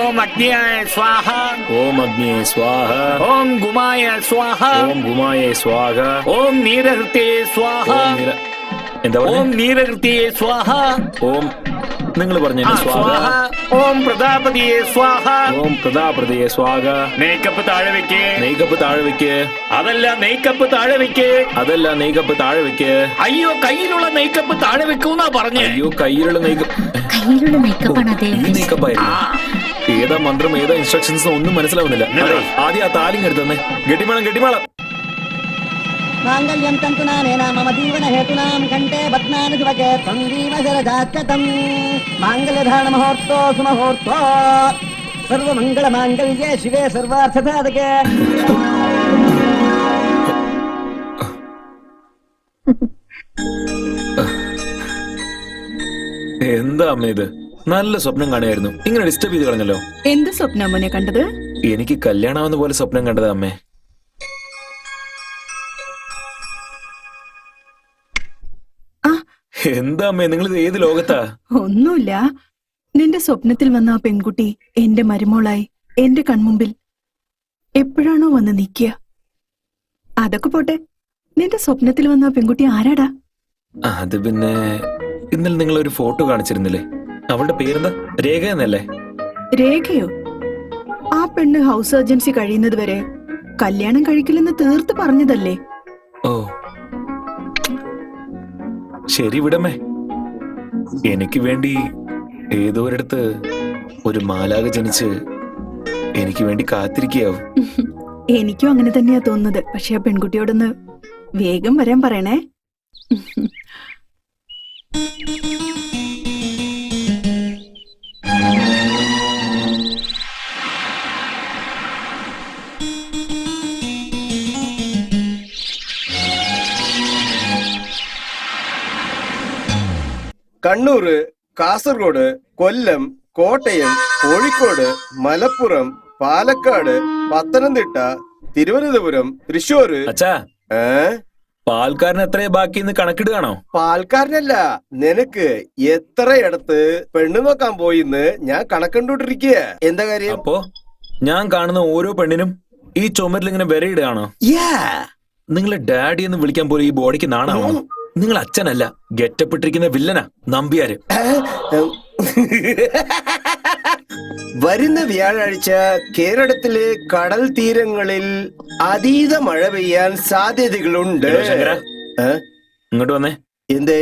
ओम अग्नियाय स्वाहा, ओम अग्नि स्वाहा, ओम गुमाय स्वाहा, ओम गुमाय स्वाहा, ओम नीरहृते स्वाहा, എന്താ ओम പറഞ്ഞേ? नीरहृते स्वाहा, ഓം നിങ്ങൾ പറഞ്ഞു സ്വാഹ. स्वाहा, ओम प्रजापतिये स्वाहा. ഓം പ്രതാപ്രതയെ സ്വാഹ. മേക്കപ്പ് താഴെ വെക്ക്. നെയ്ക്കപ്പ് താഴെ വെക്ക്. അതല്ല മേക്കപ്പ് താഴെ വെക്ക്. അതല്ല നെയ്ക്കപ്പ് താഴെ വെക്ക്. അയ്യോ കയ്യിലുള്ള മേക്കപ്പ് താഴെ വെക്കൂന്നാ പറഞ്ഞേ. അയ്യോ കയ്യിലുള്ള നെയ്ക്കപ്പ്. കയ്യിലുള്ള മേക്കപ്പാണ് ഈ അദ്ദേഹം. നെയ്ക്കപ്പായിരുന്നു. ഏതാ മന്ത്രം ഏതാ ഇൻസ്ട്രക്ഷൻസ് ഒന്നും മനസ്സിലാവുന്നില്ല. അതെ, ആദ്യം ആ താലിങ് എടുത്തന്നെ. ഗട്ടിമേളം ഗട്ടിമേളം. मांगल्यं तन्तुनानेन मम जीवनहेतूनां कण्ठे बध्नामि शुभगे त्वं जीवशरदाख्यतं माङ्गल्यधारणमुहूर्तो सुमुहूर्तो सर्वमङ्गलमाङ्गल्ये शिवे सर्वार्थसाधके. എന്താ അമ്മ ഇത്? നല്ല സ്വപ്നം കാണുമായിരുന്നു. ഇങ്ങനെ ഡിസ്റ്റർബ് ചെയ്ത് കളഞ്ഞല്ലോ. എന്ത് സ്വപ്നം മോനെ കണ്ടത്? എനിക്ക് കല്യാണമാവുന്ന പോലെ സ്വപ്നം കണ്ടത് അമ്മേ. എന്താ അമ്മേ നിങ്ങൾ ഇത് ഏത് ലോകത്താ? ഒന്നുമില്ല. നിന്റെ സ്വപ്നത്തിൽ വന്ന ആ പെൺകുട്ടി എന്റെ മരുമോളായി എന്റെ കൺമുമ്പിൽ എപ്പോഴാണോ വന്ന് നിക്കുക. അതൊക്കെ പോട്ടെ, നിന്റെ സ്വപ്നത്തിൽ വന്ന ആ പെൺകുട്ടി ആരാടാ? അത് പിന്നെ ഇന്നലെ നിങ്ങൾ ഒരു ഫോട്ടോ കാണിച്ചിരുന്നില്ലേ? അവളുടെ പേരെന്താ? രേഖ എന്നല്ലേ? രേഖയോ? ആ പെണ്ണ് ഹൗസ് സർജൻസി കഴിയുന്നത് വരെ കല്യാണം കഴിക്കില്ലെന്ന് തീർത്ത് പറഞ്ഞതല്ലേ? ഓ ശരി വിടമേ. എനിക്ക് വേണ്ടി ഏതോ ഒരിടത്ത് ഒരു മാലാക ജനിച്ച് എനിക്ക് വേണ്ടി കാത്തിരിക്കുകയാവും. എനിക്കും അങ്ങനെ തന്നെയാ തോന്നുന്നത്. പക്ഷെ ആ പെൺകുട്ടിയോടൊന്ന് വേഗം വരാൻ പറയണേ. കണ്ണൂർ, കാസർഗോഡ്, കൊല്ലം, കോട്ടയം, കോഴിക്കോട്, മലപ്പുറം, പാലക്കാട്, പത്തനംതിട്ട, തിരുവനന്തപുരം, തൃശ്ശൂര്. അച്ഛാ, പാൽക്കാരൻ എത്രയാ ബാക്കിന്ന് കണക്കിടുകയാണോ? പാൽക്കാരനല്ല, നിനക്ക് എത്രയിടത്ത് പെണ്ണു നോക്കാൻ പോയിന്ന് ഞാൻ കണക്കണ്ടോണ്ടിരിക്കുക. എന്താ കാര്യം? അപ്പോ ഞാൻ കാണുന്ന ഓരോ പെണ്ണിനും ഈ ചുമരിൽ ഇങ്ങനെ വിരയിടുകയാണോ? നിങ്ങളെ ഡാഡി എന്ന് വിളിക്കാൻ പോലും ഈ ബോഡിക്ക് നാണാണോ? നിങ്ങൾ അച്ഛനല്ല, ഗെറ്റപ്പെട്ടിരിക്കുന്ന വില്ലനാ നമ്പ്യാര്. വരുന്ന വ്യാഴാഴ്ച കേരളത്തിലെ കടൽ തീരങ്ങളിൽ അതീത മഴ പെയ്യാൻ സാധ്യതകളുണ്ട്. ഇങ്ങോട്ട് വന്നേ. എന്തേ?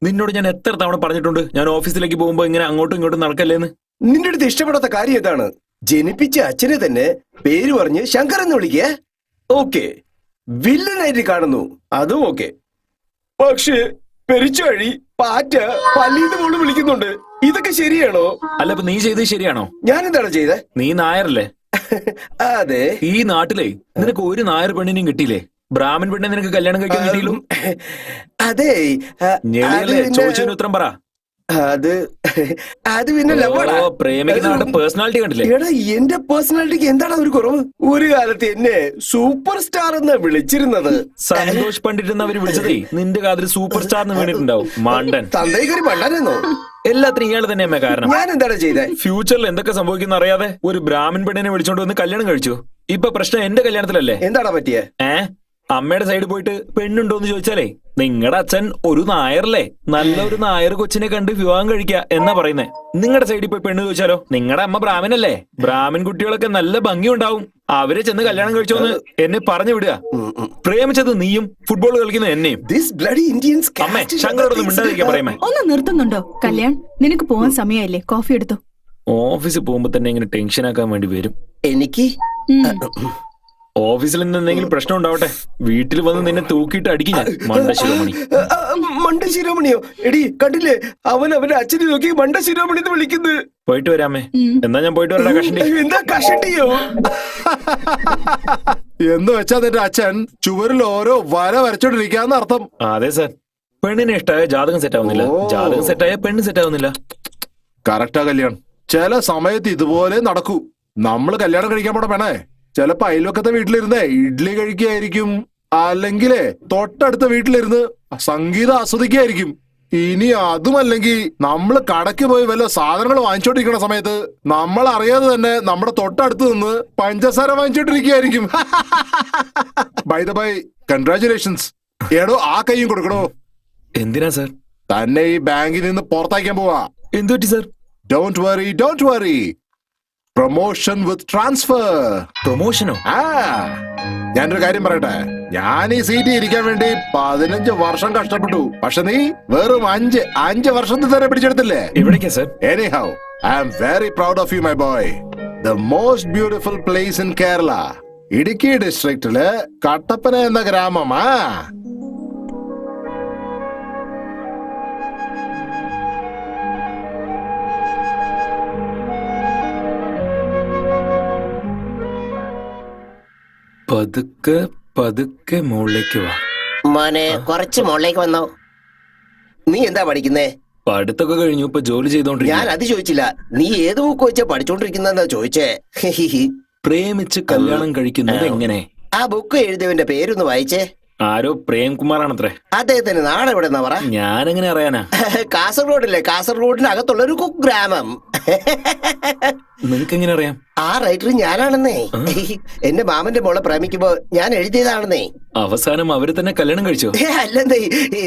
നിന്നോട് ഞാൻ എത്ര തവണ പറഞ്ഞിട്ടുണ്ട് ഞാൻ ഓഫീസിലേക്ക് പോകുമ്പോ ഇങ്ങനെ അങ്ങോട്ടും ഇങ്ങോട്ടും നടക്കല്ലേന്ന്? നിന്റെ അടുത്ത് ഇഷ്ടപ്പെടാത്ത കാര്യം ഏതാണ്? ജനിപ്പിച്ച അച്ഛനെ തന്നെ പേര് പറഞ്ഞ് ശങ്കർ എന്ന് വിളിക്കേ. ഓക്കെ, വില്ലനായിട്ട് കാണുന്നു, അതും ഓക്കെ. പക്ഷേ പെരിച്ചാഴി, പാറ്റ, പല്ലീന്ന് പോലും വിളിക്കുന്നുണ്ട്. ഇതൊക്കെ ശരിയാണോ? അല്ല, ഇപ്പൊ നീ ചെയ്തത് ശരിയാണോ? ഞാൻ എന്താണ് ചെയ്തേ? നീ നായരല്ലേ? അതെ. ഈ നാട്ടിലെ നിനക്ക് ഒരു നായർ പെണ്ണിനെയും കിട്ടിയില്ലേ? ബ്രാഹ്മൺ പെണ്ണെ നിനക്ക് കല്യാണം കഴിക്കാൻ കിട്ടിയില്ലോ? അതെ. ചോദിച്ചതിന് ഉത്തരം പറ. അത് പിന്നെ പ്രേമിക്കുന്ന പേഴ്സണാലിറ്റി കണ്ടില്ലേ? എടാ, എന്റെ പേഴ്സണാലിറ്റിക്ക് എന്താണ് ഒരു കുറവ്? ഒരു കാലത്ത് എന്നെ സൂപ്പർ സ്റ്റാർ എന്ന് വിളിച്ചിരുന്നത്. സന്തോഷ് പണ്ഡിറ്റ് എന്ന് അവര് വിളിച്ചതേ നിന്റെ കാതിൽ സൂപ്പർ സ്റ്റാർ എന്ന് വീണിട്ടുണ്ടാവും. മാണ്ടൻ തന്തേക്കൊരു മണ്ടനെന്നോ? എല്ലാത്തിനും ഇയാൾ തന്നെയമ്മ കാരണം. ഞാൻ എന്താണ് ചെയ്തേ? ഫ്യൂച്ചറിൽ എന്തൊക്കെ സംഭവിക്കുന്ന അറിയാതെ ഒരു ബ്രാഹ്മൺ പെണ്ണിനെ വിളിച്ചോണ്ട് വന്ന് കല്യാണം കഴിച്ചു. ഇപ്പൊ പ്രശ്നം എന്റെ കല്യാണത്തിലല്ലേ? എന്താടാ പറ്റിയേ? അമ്മയുടെ സൈഡ് പോയിട്ട് പെണ്ണുണ്ടോന്ന് ചോദിച്ചാലേ നിങ്ങളുടെ അച്ഛൻ ഒരു നായറല്ലേ, നല്ലൊരു നായർ കൊച്ചിനെ കണ്ട് വിവാഹം കഴിക്കുക എന്നാ പറയുന്നേ. നിങ്ങളുടെ സൈഡിൽ പോയി പെണ്ണ് ചോദിച്ചാലോ? നിങ്ങളുടെ അമ്മ ബ്രാഹ്മണല്ലേ, ബ്രാഹ്മൺ കുട്ടികളൊക്കെ നല്ല ഭംഗിയുണ്ടാവും, അവരെ ചെന്ന് കല്യാണം കഴിച്ചോന്ന് എന്നെ പറഞ്ഞു വിടുക. പ്രേമിച്ചത് നീയും ഫുട്ബോൾ കളിക്കുന്ന എന്നെയും. അമ്മേ, ശങ്കരോടൊന്നും മിണ്ടാതിരിക്കാൻ പറയുമേ. ഒന്ന് നിർത്തുന്നുണ്ടോ? കല്യാൺ, നിനക്ക് പോവാൻ സമയമായില്ലേ? കോഫി എടുത്തോ. ഓഫീസിൽ പോകുമ്പോ തന്നെ ഇങ്ങനെ ടെൻഷൻ ആക്കാൻ വേണ്ടി വരും എനിക്ക്. ഓഫീസിൽ നിന്ന് എന്തെങ്കിലും പ്രശ്നം ഉണ്ടാവട്ടെ, വീട്ടിൽ വന്ന് നിന്നെ തൂക്കിയിട്ട് അടിക്കും ഞാൻ. മണ്ടശിരോമണി. മണ്ടശിരോമണിയോ? എടി കണ്ടില്ലേ, അവന്റെ അച്ഛനെ നോക്കി മണ്ടശിരോമണി എന്ന് വിളിക്കുന്നത്. പോയിട്ട് വരാമേ. എന്നാ ഞാൻ പോയിട്ട് വരാ. കഷണ്ടി. എന്താ കഷണ്ടിയോ? എന്ന് വെച്ചാ നിന്റെ അച്ഛൻ ചുവരിൽ ഓരോ വര വരച്ചോണ്ടിരിക്കാന്ന് അർത്ഥം. അതെ സാർ. പെണ്ണിനെ ഇഷ്ടമായ ജാതകം സെറ്റ് ആവുന്നില്ല, ജാതകം സെറ്റായ പെണ്ണ് സെറ്റ് ആവുന്നില്ല. കറക്റ്റാ കല്യാൺ. ചില സമയത്ത് ഇതുപോലെ നടക്കൂ. നമ്മള് കല്യാണം കഴിക്കാൻ പോണ വേണേ, ചിലപ്പോ അയൽവക്കത്തെ വീട്ടിലിരുന്നേ ഇഡ്ഡലി കഴിക്കുകയായിരിക്കും, അല്ലെങ്കിലേ തൊട്ടടുത്ത വീട്ടിലിരുന്ന് സംഗീതം ആസ്വദിക്കുകയായിരിക്കും. ഇനി അതുമല്ലെങ്കിൽ നമ്മള് കടയ്ക്ക് പോയി വല്ല സാധനങ്ങൾ വാങ്ങിച്ചോണ്ടിരിക്കുന്ന സമയത്ത് നമ്മൾ അറിയാതെ തന്നെ നമ്മുടെ തൊട്ടടുത്ത് നിന്ന് പഞ്ചസാര വാങ്ങിച്ചോണ്ടിരിക്കുകയായിരിക്കും. By the by, congratulations. എടോ ആ കൈയും കൊടുക്കണോ. എന്തിനാ സാർ? തന്നെ ഈ ബാങ്കിൽ നിന്ന് പുറത്തയക്കാൻ പോവാ. എന്തു പറ്റി sir? Don't worry. Promotion with transfer. പ്രൊമോഷനോ? ആ, ഞാനൊരു കാര്യം പറയട്ടെ. ഞാൻ ഈ സീറ്റിൽ ഇരിക്കാൻ വേണ്ടി 15 വർഷം കഷ്ടപ്പെട്ടു. പക്ഷെ നീ വെറും 5 വർഷത്തിൽ തന്നെ പിടിച്ചെടുത്തില്ലേ? എവിടേക്കാ sir? Anyhow, I am very proud of you, my boy. The most beautiful place in Kerala. Idukki ഡിസ്ട്രിക്റ്റില് കട്ടപ്പന എന്ന ഗ്രാമമാ. പതുക്കെ പതുക്കെ മുകളിലേക്ക് വാ. മോനെ കുറച്ച് മുകളിലേക്ക് വന്നോ. നീ എന്താ പഠിക്കുന്നേ? പഠിത്തൊക്കെ കഴിഞ്ഞു, ഇപ്പൊ ജോലി ഞാൻ ചെയ്തോണ്ടിരിക്കുന്നു. അത് ചോദിച്ചില്ല. നീ ഏത് ബുക്ക് വെച്ചാ പഠിച്ചോണ്ടിരിക്കുന്നെന്നാ ചോദിച്ചേ. പ്രേമിച്ച് കല്യാണം കഴിക്കുന്നത് എങ്ങനെ? ആ ബുക്ക് എഴുതിയവന്റെ പേരൊന്ന് വായിച്ചേ. ആരോ പ്രേംകുമാറാണത്രേ. അദ്ദേഹത്തിന് നാട് എവിടെന്നാ പറ? ഞാനെങ്ങനെ അറിയാനാ? കാസർഗോഡല്ലേ? കാസർഗോഡിനകത്തുള്ള ഒരു കുഗ്രാമം. നിനക്ക് എങ്ങനെ അറിയാം? ആ റൈറ്റർ ഞാനാണെന്നേ. എന്റെ മാമന്റെ മോളെ പ്രേമിക്കുമ്പോ ഞാൻ എഴുതിയതാണെന്നേ. അവസാനം അവര് തന്നെ കല്യാണം കഴിച്ചോ? അല്ലെന്നേ,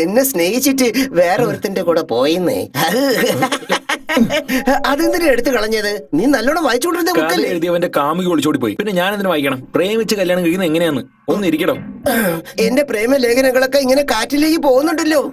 എന്നെ സ്നേഹിച്ചിട്ട് വേറെ ഒരുത്തിന്റെ കൂടെ പോയിന്നേ. അതെന്തിനാ എടുത്തു കളഞ്ഞത്? നീ നല്ലോണം വായിച്ചോണ്ടിരുന്ന കഥ ബുക്കല്ലേ? എഴുതിയവന്റെ കാമുകി ഒളിച്ചോടി പോയി. പിന്നെ ഞാൻ എന്തിനു വായിക്കണം? പ്രേമിച്ച് കല്യാണം കഴിക്കുന്നത് എങ്ങനെയാന്ന് ഒന്ന് ഇരിക്കടോ. എന്റെ പ്രേമ ലേഖനങ്ങളൊക്കെ ഇങ്ങനെ കാറ്റിലേക്ക് പോകുന്നുണ്ടല്ലോ.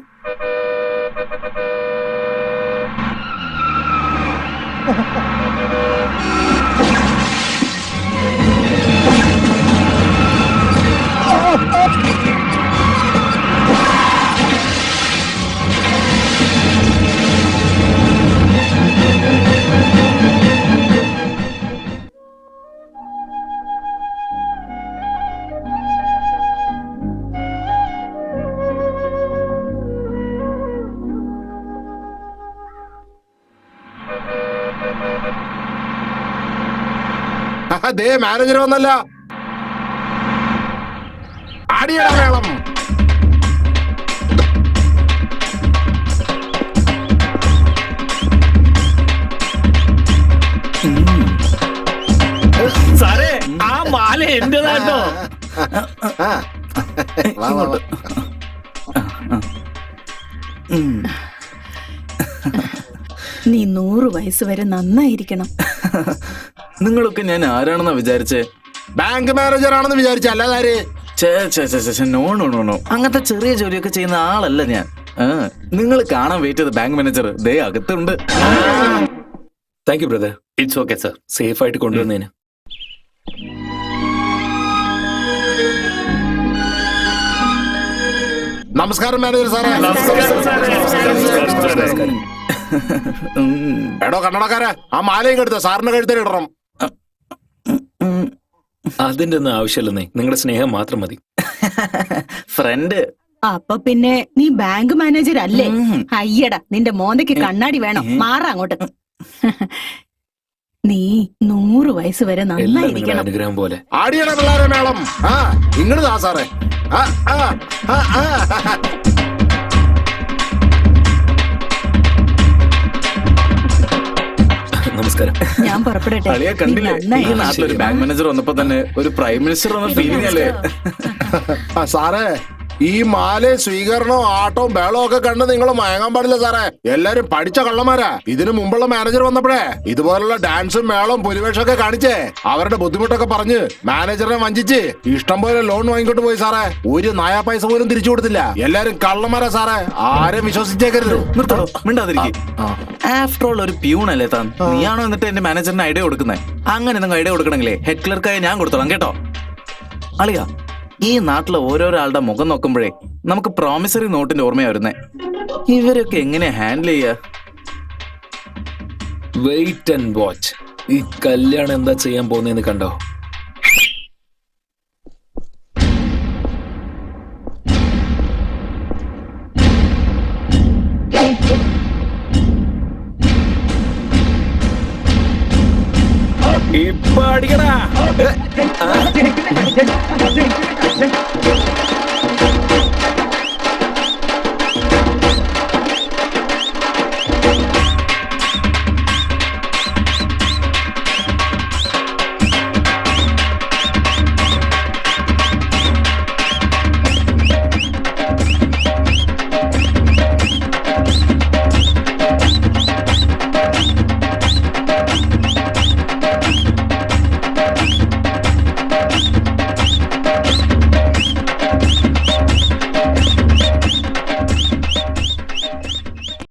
ദേ മാനേജർ വന്നല്ല. അടിയട വേളം. സാറേ, ആ മാല എന്റേതാട്ടോ. നീ 100 വയസ്സ് വരെ നന്നായിരിക്കണം. നിങ്ങളൊക്കെ ഞാൻ ആരാണെന്നാ വിചാരിച്ചേ? ബാങ്ക് മാനേജർ ആണെന്ന് വിചാരിച്ച അല്ലാതാര്? നോ നോ നോ നോ, അങ്ങനത്തെ ചെറിയ ജോലിയൊക്കെ ചെയ്യുന്ന ആളല്ല ഞാൻ. നിങ്ങൾ കാണാൻ വെയിറ്റ് ചെയ്ത ബാങ്ക് മാനേജർ ദേ അകത്തുണ്ട്. Thank you brother. It's okay sir. Safe ആയിട്ട് കൊണ്ടുവന്നതിന്. നമസ്കാരം മാനേജർ സാറേ. നമസ്കാരം. എടോ കണ്ണടക്കാരാ, ആ മാലയും കെടുത്ത സാറിന്റെ കഴുത്തിൽ ഇടണം. അതിന്റെ ഒന്നും ആവശ്യമില്ലെന്നേ, നിങ്ങളുടെ സ്നേഹം മാത്രം മതി. ഫ്രണ്ട്. അപ്പൊ പിന്നെ നീ ബാങ്ക് മാനേജർ അല്ലേ? അയ്യടാ, നിന്റെ മോന്തയ്ക്ക് കണ്ണാടി വേണം. മാറാ അങ്ങോട്ട്. നീ 100 വയസ്സ് വരെ എല്ലാം നിങ്ങളുടെ നന്നായിരിക്കണം. അനുഗ്രഹം പോലെ. ആടിയട പിള്ളേരെ മേളം. ആ ഇങ്ങോട്ട് താ സാറേ. ആ ആ ആ ആ. നമസ്കാരം. ഞാൻ പുറപ്പെടട്ടെ. അളിയ നീ കണ്ടില്ലേ, ഈ നന്നായി. നാട്ടിലൊരു ബാങ്ക് മാനേജർ വന്നപ്പോ തന്നെ ഒരു പ്രൈം മിനിസ്റ്റർ വന്ന ഫീലിംഗ് അല്ലേ? ആ സാറേ, ഈ മാല സ്വീകരണവും ആട്ടവും ബേളവും ഒക്കെ കണ്ട് നിങ്ങൾ മയങ്ങാൻ പാടില്ല സാറേ. എല്ലാരും പഠിച്ച കള്ളന്മാരാ. ഇതിനു മുമ്പുള്ള മാനേജർ വന്നപ്പോഴേ ഇതുപോലുള്ള ഡാൻസും മേളവും പുലിവേഷമൊക്കെ കാണിച്ചേ അവരുടെ ബുദ്ധിമുട്ടൊക്കെ പറഞ്ഞ് മാനേജറിനെ വഞ്ചിച്ച് ഇഷ്ടം പോലെ ലോൺ വാങ്ങിക്കൊണ്ട് പോയി സാറേ. ഒരു നയാ പൈസ പോലും തിരിച്ചു കൊടുത്തില്ല. എല്ലാരും കള്ളന്മാരാ സാറേ. ആരും വിശ്വസിച്ചേക്കരുത്. നിർത്തോ, മിണ്ടാതിരിക്കും. ആഫ്റ്റർ ഓൾ ഒരു പ്യൂൺ അല്ലേ താൻ? നീയാണോ എന്നിട്ട് എന്റെ മാനേജറിന് ഐഡിയ കൊടുക്കുന്നത്? അങ്ങനെ നിങ്ങൾ ഐഡിയ കൊടുക്കണമെങ്കിലേ ഹെഡ് ക്ലർക്കായി ഞാൻ കൊടുത്തോളാം കേട്ടോ. അളിയാ, ഈ നാട്ടിലെ ഓരോരോ ആളുടെ മുഖം നോക്കുമ്പോഴേ നമുക്ക് പ്രോമിസറി നോട്ടിന്റെ ഓർമ്മയാ വരുന്നേ. ഇവരൊക്കെ എങ്ങനെ ഹാൻഡിൽ ചെയ്യാ? Wait and watch. ഈ കല്യാണം എന്താ ചെയ്യാൻ പോകുന്നതെന്ന് കണ്ടോ? ഇപ്പൊ അടിക്കടാ.